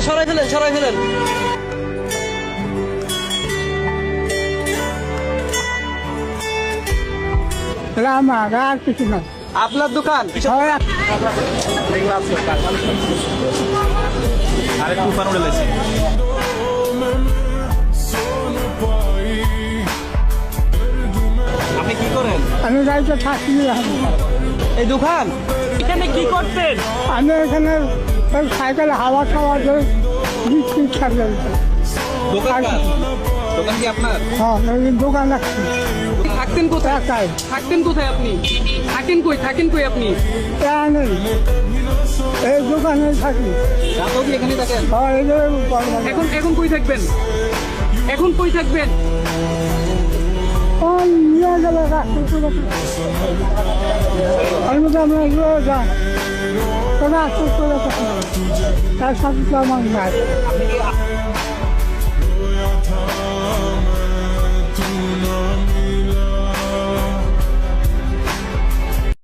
সরাই ফেলেন, সরাই ফেলেন। আমার আর কিছু না। আপনার দোকান? আরেকটু উপান উড়ে লাগছে। আপনি কি করেন? আমি গাড়িতে থাকি। এই দোকান এখানে কি করতেন? আমি এখানে সাইকেল হাওয়া খাওয়া দিয়ে বিস্কুট খাবে। দোকান কার? দোকান কি আপনার? হ্যাঁ, এই দোকান রাখছি। থাকতেন কোথায়? একাই। থাকতেন কোথায় আপনি? থাকেন কই? থাকেন কই আপনি? তা নেই, এই দোকানে থাকি। রাতেও কি এখানে থাকেন? হ্যাঁ, এই যে এখন এখন কই থাকবেন? এখন কই থাকবেন? নিয়ে গেলে রাখতে আমি তো আমরা যাই তবে আস্তে আস্তে তার সাথে তো আমার নাই। আপনি কি